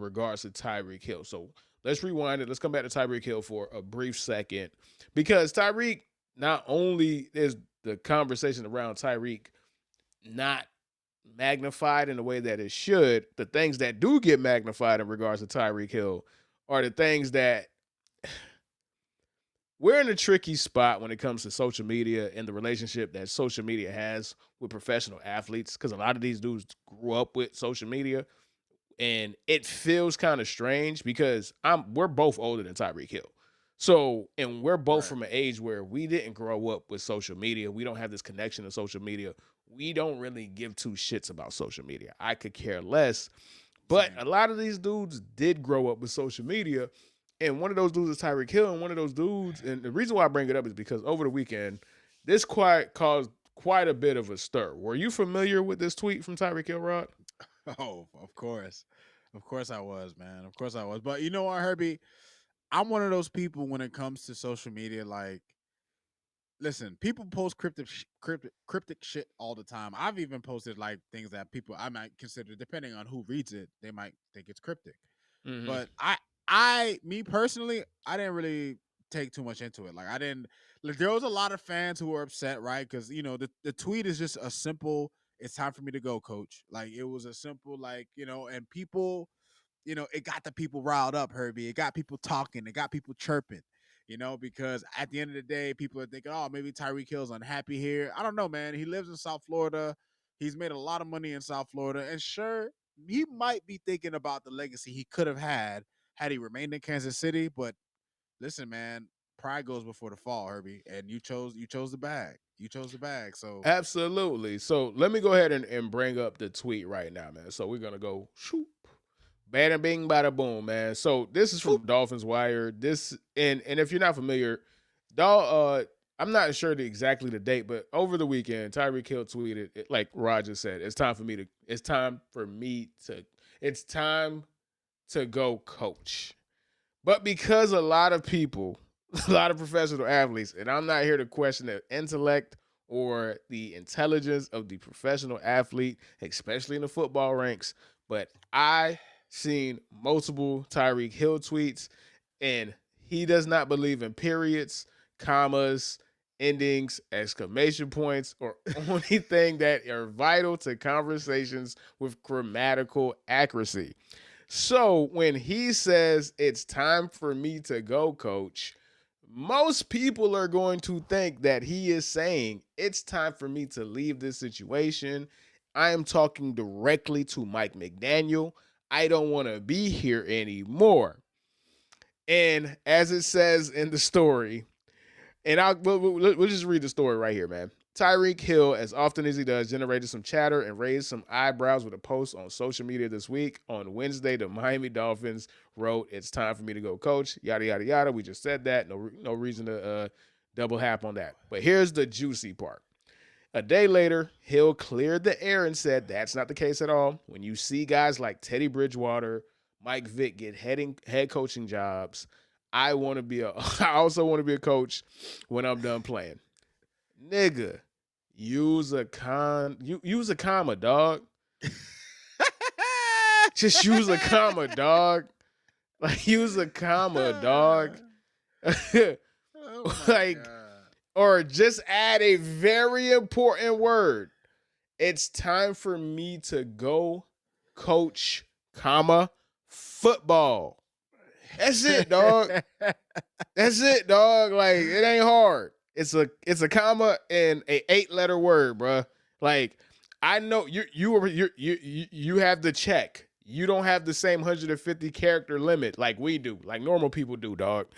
regards to Tyreek Hill. So let's rewind it. Let's come back to Tyreek Hill for a brief second because Tyreek, not only is the conversation around Tyreek not magnified in the way that it should, the things that do get magnified in regards to Tyreek Hill are the things that we're in a tricky spot when it comes to social media and the relationship that social media has with professional athletes because a lot of these dudes grew up with social media and it feels kind of strange because we're both older than Tyreek Hill. So, and we're both Right. from an age where we didn't grow up with social media. We don't have this connection to social media. We don't really give two shits about social media. I could care less. But Same. a lot of these dudes did grow up with social media. And one of those dudes is Tyreek Hill. And one of those dudes, and the reason why I bring it up is because over the weekend, this quite caused quite a bit of a stir. Were you familiar with this tweet from Tyreek Hill, Rod? Oh, of course. Of course I was, man. Of course I was. But you know what, Herbie? I'm one of those people when it comes to social media. Like, listen, people post cryptic shit all the time. I've even posted like things that people I might consider, depending on who reads it, they might think it's cryptic. Mm-hmm. But me personally, I didn't really take too much into it. Like, I didn't. Like, there was a lot of fans who were upset, right? Because the tweet is just a simple. It's time for me to go, coach. Like, it was a simple, like, and people, it got the people riled up, Herbie. It got people talking. It got people chirping. Because at the end of the day, people are thinking, oh, maybe Tyreek Hill's unhappy here. I don't know, man. He lives in South Florida. He's made a lot of money in South Florida. And sure, he might be thinking about the legacy he could have had he remained in Kansas City. But listen, man, pride goes before the fall, Herbie. And you chose the bag. You chose the bag. So Absolutely. So let me go ahead and bring up the tweet right now, man. So we're gonna go shoot. Bada bing, bada boom, man. So this is from whoop. Dolphins Wire. This and if you're not familiar, Dol I'm not sure exactly the date, but over the weekend, Tyreek Hill tweeted, like Roger said, it's time to go coach. But because a lot of people, a lot of professional athletes, and I'm not here to question the intellect or the intelligence of the professional athlete, especially in the football ranks, but I seen multiple Tyreek Hill tweets, and he does not believe in periods, commas, endings, exclamation points, or anything that are vital to conversations with grammatical accuracy. So when he says it's time for me to go, coach, most people are going to think that he is saying it's time for me to leave this situation. I am talking directly to Mike McDaniel. I don't want to be here anymore. And as it says in the story, and we'll just read the story right here, man. Tyreek Hill, as often as he does, generated some chatter and raised some eyebrows with a post on social media this week. On Wednesday, the Miami Dolphins wrote, "It's time for me to go, coach." Yada yada yada. We just said that. No reason to double hap on that. But here's the juicy part. A day later, Hill cleared the air and said that's not the case at all. When you see guys like Teddy Bridgewater, Mike Vick get head coaching jobs, I want to be a I also want to be a coach when I'm done playing. Nigga, use a comma, dog. Just use a comma, dog. Like use a comma, dog. Oh my Like god. or just add a very important word. It's time for me to go coach, comma, football. That's it, dog. That's it, dog. Like it ain't hard. It's a comma and a 8 letter word, bro. Like I know you have the check. You don't have the same 150 character limit like we do, like normal people do, dog.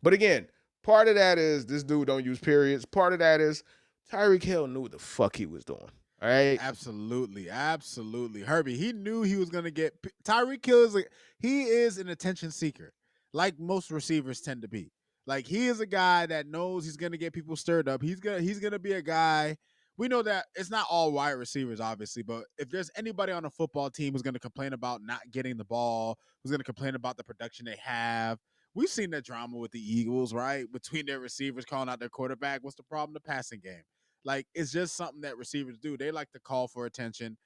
But again, part of that is this dude don't use periods. Part of that is Tyreek Hill knew what the fuck he was doing. All right. Absolutely, absolutely, Herbie. He knew he was gonna get Tyreek Hill. He is an attention seeker, like most receivers tend to be. Like, he is a guy that knows he's gonna get people stirred up. He's gonna be a guy. We know that it's not all wide receivers, obviously, but if there's anybody on a football team who's gonna complain about not getting the ball, who's gonna complain about the production they have. We've seen that drama with the Eagles, right? Between their receivers calling out their quarterback. What's the problem? The passing game. Like, it's just something that receivers do. They like to call for attention.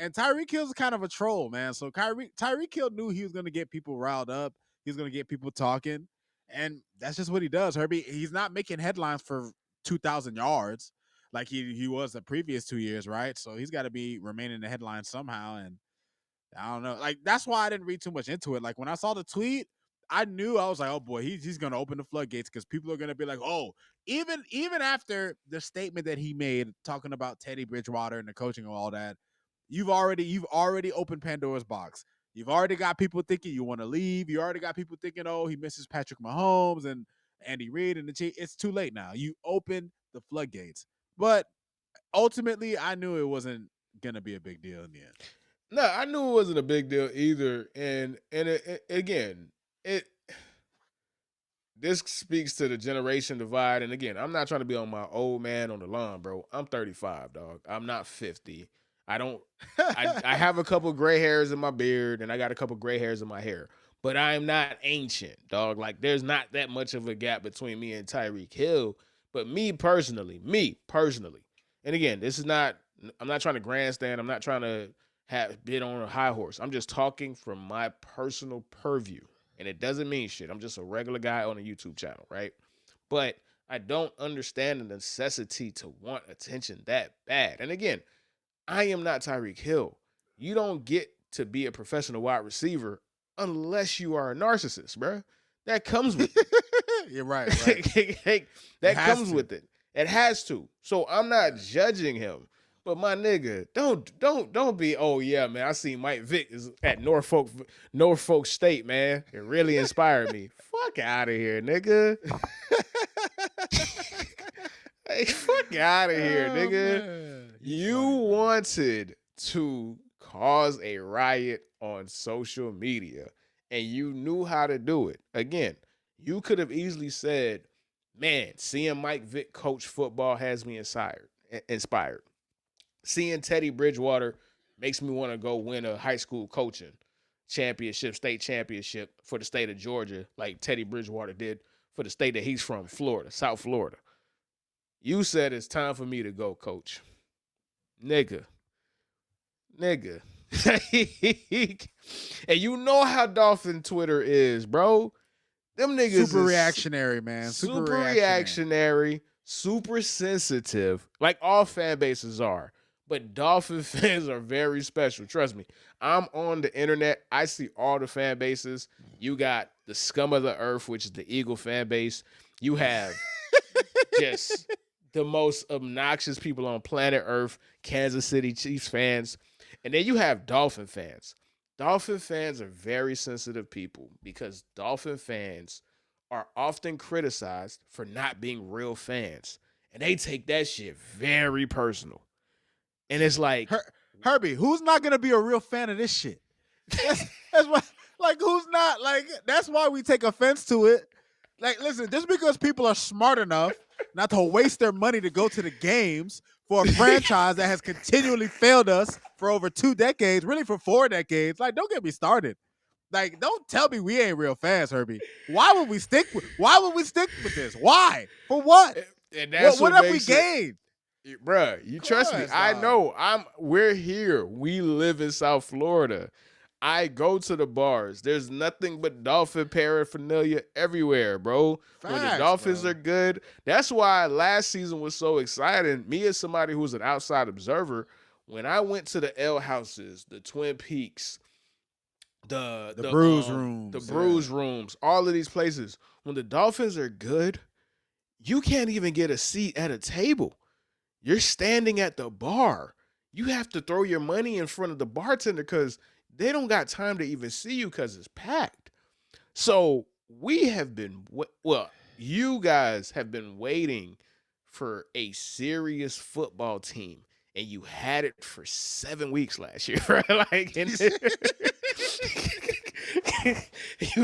And Tyreek Hill's kind of a troll, man. So Tyreek Hill knew he was going to get people riled up. He was going to get people talking. And that's just what he does, Herbie. He's not making headlines for 2,000 yards like he was the previous 2 years, right? So he's got to be remaining in the headlines somehow. And I don't know. Like, that's why I didn't read too much into it. Like, when I saw the tweet, I knew, I was like, oh boy, he's gonna open the floodgates because people are gonna be like, oh, even after the statement that he made talking about Teddy Bridgewater and the coaching and all that, you've already opened Pandora's box. You've already got people thinking you want to leave. You already got people thinking, oh, he misses Patrick Mahomes and Andy Reid and the Chiefs. It's too late now. You opened the floodgates. But ultimately, I knew it wasn't gonna be a big deal in the end. No, I knew it wasn't a big deal either. And again, it this speaks to the generation divide. And again, I'm not trying to be on my old man on the lawn, bro. I'm 35, dog. I'm not 50. I don't. I have a couple gray hairs in my beard, and I got a couple gray hairs in my hair. But I'm not ancient, dog. Like, there's not that much of a gap between me and Tyreek Hill. But me personally, and again, this is not. I'm not trying to grandstand. I'm not trying to have been on a high horse. I'm just talking from my personal purview. And it doesn't mean shit. I'm just a regular guy on a YouTube channel, right? But I don't understand the necessity to want attention that bad. And again, I am not Tyreek Hill. You don't get to be a professional wide receiver unless you are a narcissist, bro. That comes with it. You're right. That comes with it. It has to. So I'm not judging him. But my nigga, don't be, oh yeah, man. I seen Mike Vick is at Norfolk State, man. It really inspired me. Fuck out of here, nigga. Hey, fuck out of here, nigga. You wanted to cause a riot on social media, and you knew how to do it. Again, you could have easily said, man, seeing Mike Vick coach football has me inspired. Seeing Teddy Bridgewater makes me want to go win a high school coaching championship, state championship for the state of Georgia, like Teddy Bridgewater did for the state that he's from, Florida, South Florida. You said it's time for me to go, coach. Nigga. And you know how Dolphin Twitter is, bro. Them niggas super reactionary, man. Super reactionary, super sensitive, like all fan bases are. But Dolphin fans are very special. Trust me. I'm on the internet. I see all the fan bases. You got the scum of the earth, which is the Eagle fan base. You have just the most obnoxious people on planet Earth, Kansas City Chiefs fans. And then you have Dolphin fans. Dolphin fans are very sensitive people because Dolphin fans are often criticized for not being real fans. And they take that shit very personal. And it's like, Herbie, who's not gonna be a real fan of this shit? That's why, like, who's not? Like, that's why we take offense to it. Like, listen, just because people are smart enough not to waste their money to go to the games for a franchise that has continually failed us for over 2 decades, really for 4 decades, like, don't get me started. Like, don't tell me we ain't real fans, Herbie. Why would we stick with this? Why? For what? And that's what have we gained? Bruh, you trust me. I know. We're here. We live in South Florida. I go to the bars. There's nothing but Dolphin paraphernalia everywhere, bro. Facts, when the Dolphins are good. That's why last season was so exciting. Me as somebody who's an outside observer, when I went to the L Houses, the Twin Peaks, the Bruise Rooms, all of these places, when the Dolphins are good, you can't even get a seat at a table. You're standing at the bar. You have to throw your money in front of the bartender because they don't got time to even see you because it's packed. So we have been, you guys have been waiting for a serious football team, and you had it for 7 weeks last year, right? Like, you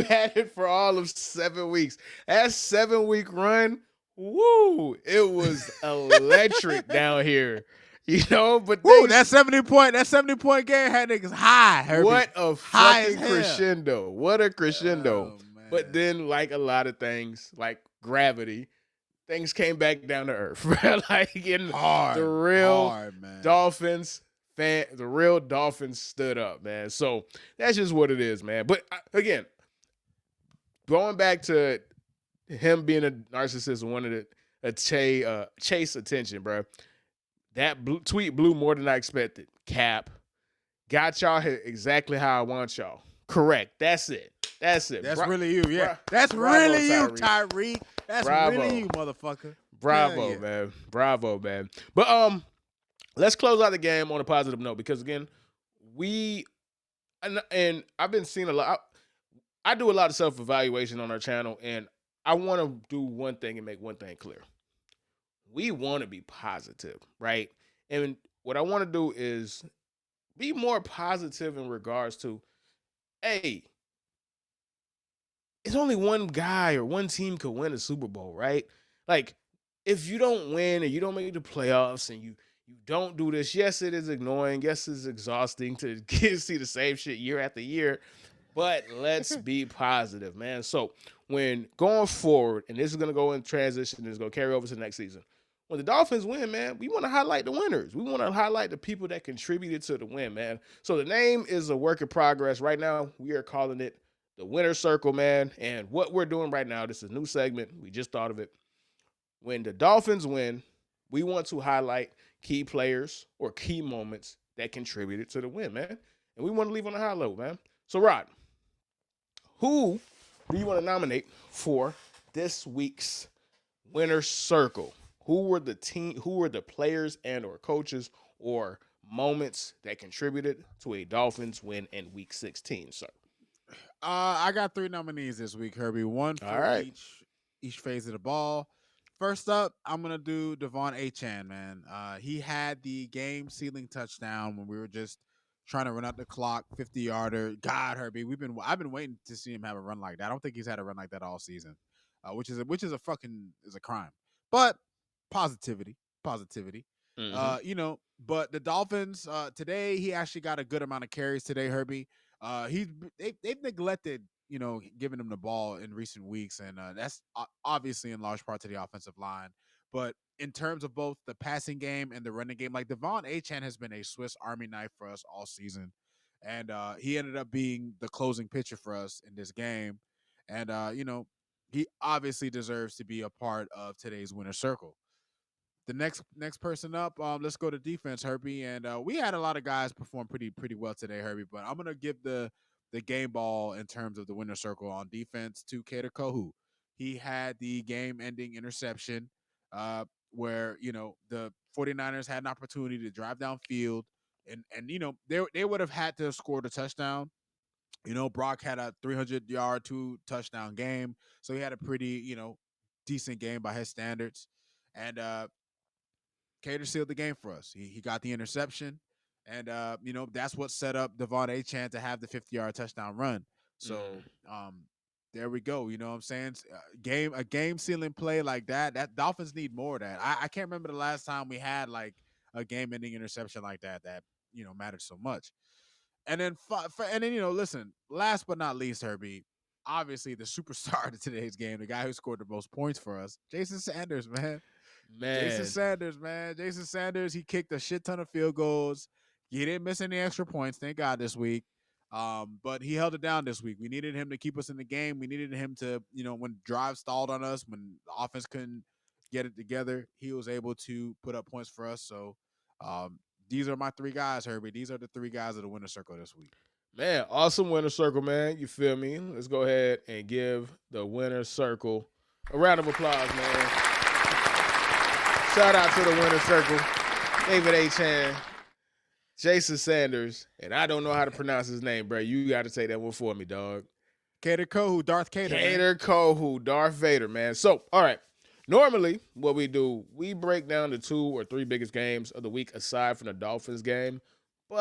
had it for all of 7 weeks. That 7-week run, woo, it was electric down here. You know, but that 70-point game had niggas high. Herbie. What a fucking crescendo. What a crescendo. Oh, but then, like a lot of things, like gravity, things came back down to earth. Like in the real Dolphins the real Dolphins stood up, man. So that's just what it is, man. But again, going back to him being a narcissist and wanted to chase attention, bro. That tweet blew more than I expected. Cap. Got y'all here exactly how I want y'all. Correct. That's it. That's it. That's really you, yeah. That's bravo, really you, Tyreek. Tyreek. That's Bravo. really you, motherfucker. Bravo, yeah. man. Bravo, man. But let's close out the game on a positive note because again, and I've been seeing a lot. I do a lot of self-evaluation on our channel, and I want to do one thing and make one thing clear. We want to be positive, right? And what I want to do is be more positive in regards to, hey, it's only one guy or one team could win a Super Bowl, right? Like, if you don't win and you don't make the playoffs and you don't do this, yes, it is annoying. Yes, it's exhausting to see the same shit year after year. But let's be positive, man. So when going forward, and this is going to go in transition, and it's going to carry over to the next season. When the Dolphins win, man, we want to highlight the winners. We want to highlight the people that contributed to the win, man. So the name is a work in progress. Right now, we are calling it the Winner Circle, man. And what we're doing right now, this is a new segment. We just thought of it. When the Dolphins win, we want to highlight key players or key moments that contributed to the win, man. And we want to leave on a high level, man. So, Rod, who do you want to nominate for this week's Winner Circle? Who were the players and or coaches or moments that contributed to a Dolphins win in week 16, sir? I got 3 nominees this week, Herbie. One for each phase of the ball. First up, I'm gonna do Devon Achane, man. He had the game-sealing touchdown when we were just trying to run out the clock, 50-yarder. God, Herbie, I've been waiting to see him have a run like that. I don't think he's had a run like that all season, which is a crime. But positivity. But the Dolphins today, he actually got a good amount of carries today, Herbie. They've neglected giving him the ball in recent weeks, and that's obviously in large part to the offensive line. But in terms of both the passing game and the running game, like Devon Achane has been a Swiss Army knife for us all season, and he ended up being the closing pitcher for us in this game, and he obviously deserves to be a part of today's winner circle. The next person up, let's go to defense, Herbie. And we had a lot of guys perform pretty well today, Herbie. But I'm gonna give the game ball in terms of the winner circle on defense to Kader Kohu. He had the game-ending interception, where the 49ers had an opportunity to drive downfield, and they would have had to have scored a touchdown. Brock had a 300-yard 2-touchdown game, so he had a pretty decent game by his standards, and Cater sealed the game for us. He got the interception, and that's what set up Devon Achane to have the 50-yard touchdown run. So there we go. You know what I'm saying? A game sealing play like that. That Dolphins need more of that. I can't remember the last time we had like a game ending interception like that mattered so much. And then listen. Last but not least, Herbie. Obviously, the superstar of today's game, the guy who scored the most points for us, Jason Sanders, man. Jason Sanders, man. Jason Sanders, he kicked a shit ton of field goals. He didn't miss any extra points, thank God, this week. But he held it down this week. We needed him to keep us in the game. We needed him to, when drive stalled on us, when the offense couldn't get it together, he was able to put up points for us. So these are my 3 guys, Herbie. These are the 3 guys of the winner circle this week. Man, awesome winner circle, man. You feel me? Let's go ahead and give the winner circle a round of applause, man. Shout out to the winner circle. David Achane, Jason Sanders, and I don't know how to pronounce his name, bro. You got to say that one for me, dog. Kader Kohu, Darth Kader. Kader Kohu, Darth Vader, man. So, all right. Normally, what we do, we break down the 2 or 3 biggest games of the week aside from the Dolphins game. But